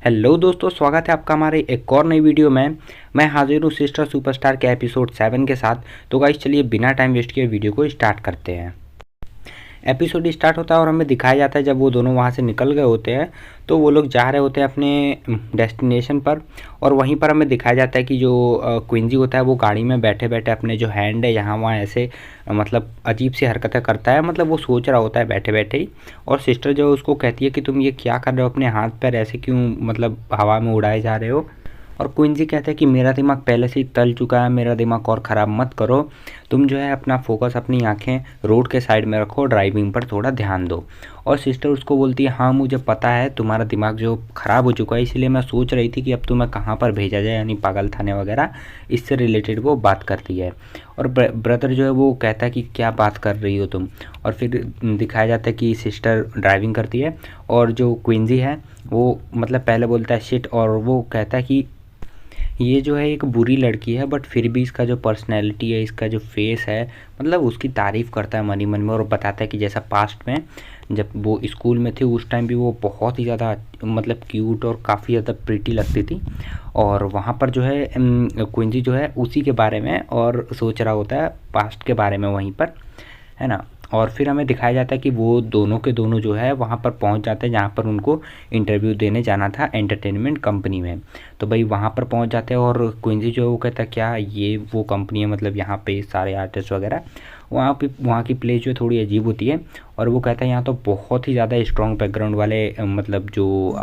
Hello दोस्तों, स्वागत है आपका हमारे एक और नई वीडियो में। मैं हाजिर हूँ सिस्टर सुपरस्टार के एपिसोड 7 के साथ। तो गाइस चलिए बिना टाइम वेस्ट किए वीडियो को स्टार्ट करते हैं। एपिसोड स्टार्ट होता है और हमें दिखाया जाता है जब वो दोनों वहाँ से निकल गए होते हैं तो वो लोग जा रहे होते हैं अपने डेस्टिनेशन पर। और वहीं पर हमें दिखाया जाता है कि जो क्विंजी होता है वो गाड़ी में बैठे बैठे अपने जो हैंड है यहाँ वहाँ ऐसे मतलब अजीब सी हरकतें करता है। मतलब वो सोच रहा होता है बैठे बैठे ही। और सिस्टर जो उसको कहती है कि तुम ये क्या कर रहे हो, अपने हाथ पैर ऐसे क्यों मतलब हवा में उड़ाए जा रहे हो। और क्विंजी कहता है कि मेरा दिमाग पहले से ही तल चुका है, मेरा दिमाग और ख़राब मत करो। तुम जो है अपना फोकस, अपनी आंखें रोड के साइड में रखो, ड्राइविंग पर थोड़ा ध्यान दो। और सिस्टर उसको बोलती है हाँ मुझे पता है तुम्हारा दिमाग जो ख़राब हो चुका है, इसलिए मैं सोच रही थी कि अब तुम्हें कहाँ पर भेजा जाए, यानी पागल खाने वगैरह। इससे रिलेटेड वो बात करती है। और ब्रदर जो है वो कहता है कि क्या बात कर रही हो तुम। और फिर दिखाया जाता है कि सिस्टर ड्राइविंग करती है और जो क्विंजी है वो मतलब पहले बोलता है शिट, और वो कहता है कि ये जो है एक बुरी लड़की है बट फिर भी इसका जो पर्सनैलिटी है, इसका जो फेस है, मतलब उसकी तारीफ़ करता है मन ही मन में। और बताता है कि जैसा पास्ट में जब वो स्कूल में थी उस टाइम भी वो बहुत ही ज़्यादा मतलब क्यूट और काफ़ी ज़्यादा प्रिटी लगती थी। और वहाँ पर जो है क्विंजी जो है उसी के बारे में और सोच रहा होता है, पास्ट के बारे में वहीं पर, है ना। और फिर हमें दिखाया जाता है कि वो दोनों के दोनों जो है वहाँ पर पहुँच जाते हैं जहाँ पर उनको इंटरव्यू देने जाना था एंटरटेनमेंट कंपनी में। तो भाई वहाँ पर पहुँच जाते हैं और क्विंजी जो है वो कहता है क्या ये वो कंपनी है, मतलब यहाँ पे सारे आर्टिस्ट वगैरह। वहाँ की प्लेस जो थोड़ी अजीब होती है। और वो कहता है यहाँ तो बहुत ही ज़्यादा स्ट्रॉन्ग बैकग्राउंड वाले मतलब जो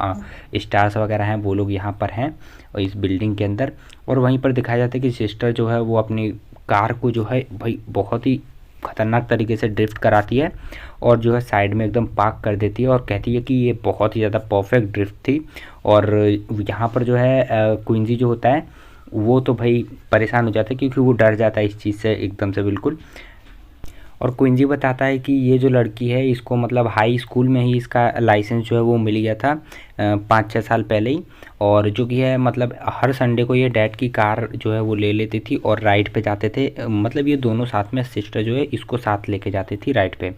स्टार्स वगैरह हैं वो लोग यहाँ पर हैं और इस बिल्डिंग के अंदर। और वहीं पर दिखाया जाता है कि सिस्टर जो है वो अपनी कार को जो है भाई बहुत ही ख़तरनाक तरीके से ड्रिफ्ट कराती है और जो है साइड में एकदम पार्क कर देती है और कहती है कि ये बहुत ही ज़्यादा परफेक्ट ड्रिफ्ट थी। और यहाँ पर जो है क्विंजी जो होता है वो तो भाई परेशान हो जाता है क्योंकि वो डर जाता है इस चीज़ से एकदम से बिल्कुल। और क्विंजी बताता है कि ये जो लड़की है इसको मतलब हाई स्कूल में ही इसका लाइसेंस जो है वो मिल गया था 5-6 साल पहले ही। और जो कि है मतलब हर संडे को ये डैड की कार जो है वो ले लेती थी और राइड पे जाते थे। मतलब ये दोनों साथ में, सिस्टर जो है इसको साथ लेके जाती थी राइड पे।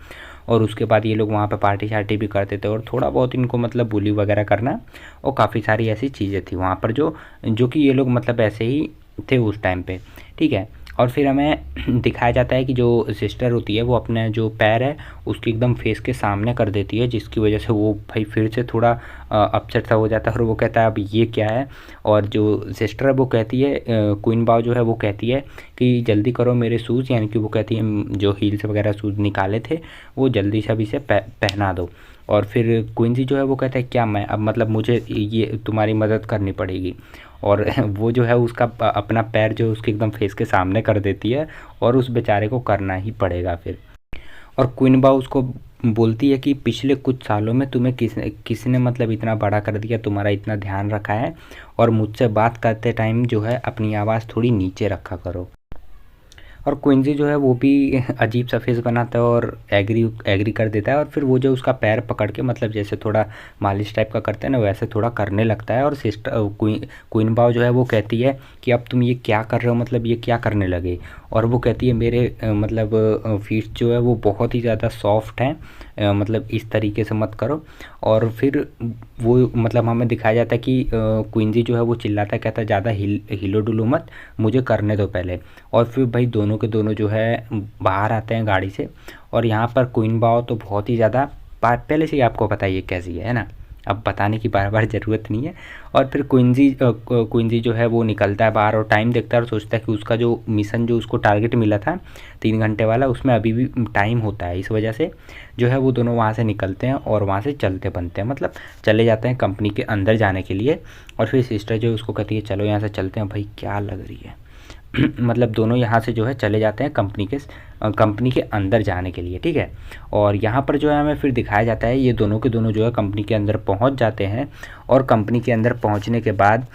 और उसके बाद ये लोग वहाँ पे पार्टी शार्टी भी करते थे और थोड़ा बहुत इनको मतलब बुली वगैरह करना और काफ़ी सारी ऐसी चीज़ें थी वहाँ पर जो जो कि ये लोग मतलब ऐसे ही थे उस टाइम पे, ठीक है। और फिर हमें दिखाया जाता है कि जो सिस्टर होती है वो अपने जो पैर है उसकी एकदम फेस के सामने कर देती है, जिसकी वजह से वो भाई फिर से थोड़ा अपसेट सा हो जाता है और वो कहता है अब ये क्या है। और जो सिस्टर है वो कहती है क्वीन बाव जो है वो कहती है कि जल्दी करो मेरे शूज़, यानी कि वो कहती है जो हील्स वगैरह शूज़ निकाले थे वो जल्दी से अभी से पहना दो। और फिर क्विंसी जो है वो कहता है क्या मैं अब मतलब मुझे ये तुम्हारी मदद करनी पड़ेगी। और वो जो है उसका अपना पैर जो उसके एकदम फेस के सामने कर देती है और उस बेचारे को करना ही पड़ेगा फिर। और क्वीन बा उसको बोलती है कि पिछले कुछ सालों में तुम्हें किसने मतलब इतना बड़ा कर दिया, तुम्हारा इतना ध्यान रखा है, और मुझसे बात करते टाइम जो है अपनी आवाज़ थोड़ी नीचे रखा करो। और क्विंजी जो है वो भी अजीब सा फेस बनाता है और एग्री कर देता है। और फिर वो जो उसका पैर पकड़ के मतलब जैसे थोड़ा मालिश टाइप का करते हैं ना वैसे थोड़ा करने लगता है। और सिस्टर क्वीन बाव जो है वो कहती है कि अब तुम ये क्या कर रहे हो, मतलब ये क्या करने लगे। और वो कहती है मेरे मतलब फीट जो है वो बहुत ही ज़्यादा सॉफ्ट हैं, मतलब इस तरीके से मत करो। और फिर वो मतलब हमें दिखाया जाता है कि क्विंजी जो है वो चिल्लाता है, कहता है ज़्यादा हिलो डुलो मत, मुझे करने दो पहले। और फिर भाई दोनों के दोनों जो है बाहर आते हैं गाड़ी से। और यहाँ पर क्वीन बाव तो बहुत ही ज़्यादा पहले से ही आपको पता ही है कैसी है ना, अब बताने की बार बार ज़रूरत नहीं है। और फिर क्विंजी जो है वो निकलता है बाहर और टाइम देखता है और सोचता है कि उसका जो मिशन जो उसको टारगेट मिला था 3 घंटे वाला उसमें अभी भी टाइम होता है। इस वजह से जो है वो दोनों वहाँ से निकलते हैं और वहाँ से चलते बनते हैं, मतलब चले जाते हैं कंपनी के अंदर जाने के लिए। और फिर सिस्टर जो है उसको कहती है चलो यहाँ से चलते हैं, भाई क्या लग रही है। मतलब दोनों यहाँ से जो है चले जाते हैं कंपनी के अंदर जाने के लिए, ठीक है। और यहाँ पर जो है हमें फिर दिखाया जाता है ये दोनों के दोनों जो है कंपनी के अंदर पहुँच जाते हैं। और कंपनी के अंदर पहुँचने के बाद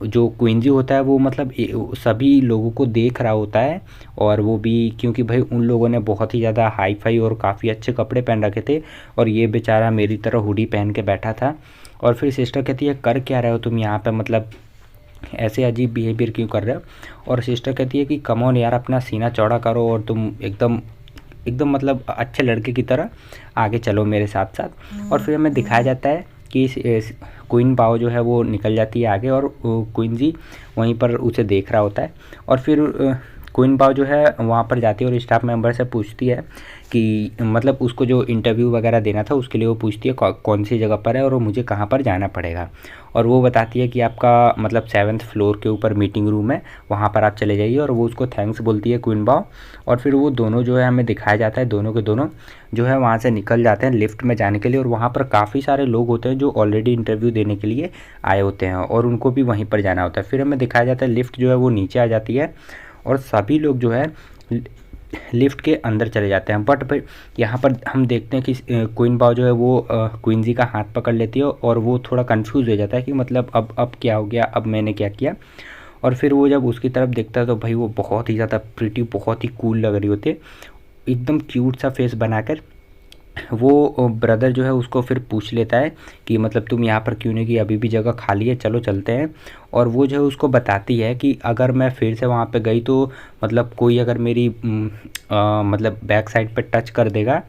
जो क्विंजी होता है वो मतलब सभी लोगों को देख रहा होता है। और वो भी क्योंकि भाई उन लोगों ने बहुत ही ज़्यादा हाई फाई और काफ़ी अच्छे कपड़े पहन रखे थे और ये बेचारा मेरी तरह हुडी पहन के बैठा था। और फिर सिस्टर कहती है कर क्या रहे हो तुम यहाँ पे, मतलब ऐसे अजीब बिहेवियर क्यों कर रहे हो। और सिस्टर कहती है कि कम ऑन यार अपना सीना चौड़ा करो और तुम एकदम एकदम मतलब अच्छे लड़के की तरह आगे चलो मेरे साथ साथ। और फिर हमें दिखाया जाता है कि क्वीन बाओ जो है वो निकल जाती है आगे और क्वीन जी वहीं पर उसे देख रहा होता है। और फिर क्वीन बाओ जो है वहाँ पर जाती है और स्टाफ मेंबर से पूछती है कि मतलब उसको जो इंटरव्यू वगैरह देना था उसके लिए वो पूछती है कौन सी जगह पर है और मुझे कहाँ पर जाना पड़ेगा। और वो बताती है कि आपका मतलब 7th फ्लोर के ऊपर मीटिंग रूम है, वहाँ पर आप चले जाइए। और वो उसको थैंक्स बोलती है क्वीन बाओ। और फिर वो दोनों जो है हमें दिखाया जाता है, दोनों के दोनों जो है वहाँ से निकल जाते हैं लिफ्ट में जाने के लिए। और वहाँ पर काफ़ी सारे लोग होते हैं जो ऑलरेडी इंटरव्यू देने के लिए आए होते हैं और उनको भी वहीं पर जाना होता है। फिर हमें दिखाया जाता है लिफ्ट जो है वो नीचे आ जाती है और सभी लोग जो है लिफ्ट के अंदर चले जाते हैं। बट भाई यहाँ पर हम देखते हैं कि क्वीन बाओ जो है वो क्वीन जी का हाथ पकड़ लेती है और वो थोड़ा कंफ्यूज हो जाता है कि मतलब अब क्या हो गया, अब मैंने क्या किया। और फिर वो जब उसकी तरफ देखता है तो भाई वो बहुत ही ज़्यादा प्रिटी, बहुत ही कूल लग रही होती है, एकदम क्यूट सा फेस बनाकर। वो ब्रदर जो है उसको फिर पूछ लेता है कि मतलब तुम यहाँ पर क्यों नहीं, कि अभी भी जगह खाली है, चलो चलते हैं। और वो जो है उसको बताती है कि अगर मैं फिर से वहाँ पे गई तो मतलब कोई अगर मेरी मतलब बैक साइड पे टच कर देगा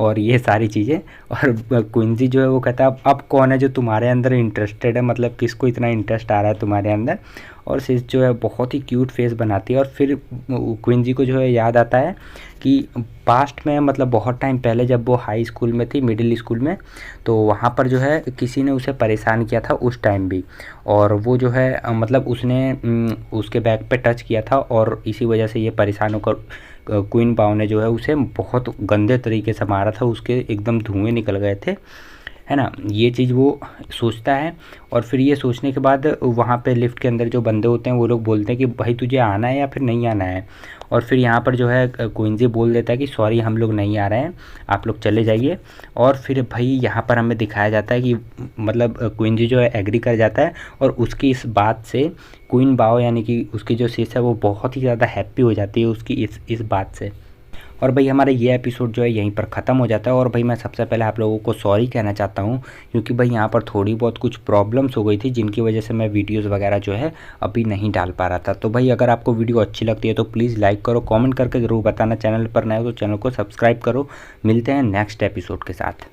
और ये सारी चीज़ें। और क्विंसी जो है वो कहता है अब कौन है जो तुम्हारे अंदर इंटरेस्टेड है, मतलब किसको इतना इंटरेस्ट आ रहा है तुम्हारे अंदर। और सिस जो है बहुत ही क्यूट फेस बनाती है। और फिर क्विंसी को जो है याद आता है कि पास्ट में मतलब बहुत टाइम पहले जब वो हाई स्कूल में थी, मिडिल स्कूल में, तो वहाँ पर जो है किसी ने उसे परेशान किया था उस टाइम भी। और वो जो है मतलब उसने उसके बैक पे टच किया था और इसी वजह से ये परेशान होकर क्वीन बाओ ने जो है उसे बहुत गंदे तरीके से मारा था, उसके एकदम धुएँ निकल गए थे, है ना। ये चीज़ वो सोचता है। और फिर ये सोचने के बाद वहाँ पे लिफ्ट के अंदर जो बंदे होते हैं वो लोग बोलते हैं कि भाई तुझे आना है या फिर नहीं आना है। और फिर यहाँ पर जो है क्विंसी बोल देता है कि सॉरी हम लोग नहीं आ रहे हैं, आप लोग चले जाइए। और फिर भाई यहाँ पर हमें दिखाया जाता है कि मतलब क्विंसी जो है एग्री कर जाता है और उसकी इस बात से क्वीन बाओ यानी कि उसकी जो सिस है वो बहुत ही ज़्यादा हैप्पी हो जाती है उसकी इस बात से। और भाई हमारा ये एपिसोड जो है यहीं पर ख़त्म हो जाता है। और भाई मैं सबसे पहले आप लोगों को सॉरी कहना चाहता हूँ क्योंकि भाई यहाँ पर थोड़ी बहुत कुछ प्रॉब्लम्स हो गई थी जिनकी वजह से मैं वीडियोस वगैरह जो है अभी नहीं डाल पा रहा था। तो भाई अगर आपको वीडियो अच्छी लगती है तो प्लीज़ लाइक करो, कमेंट करके ज़रूर बताना, चैनल पर नए हो तो चैनल को सब्सक्राइब करो। मिलते हैं नेक्स्ट एपिसोड के साथ।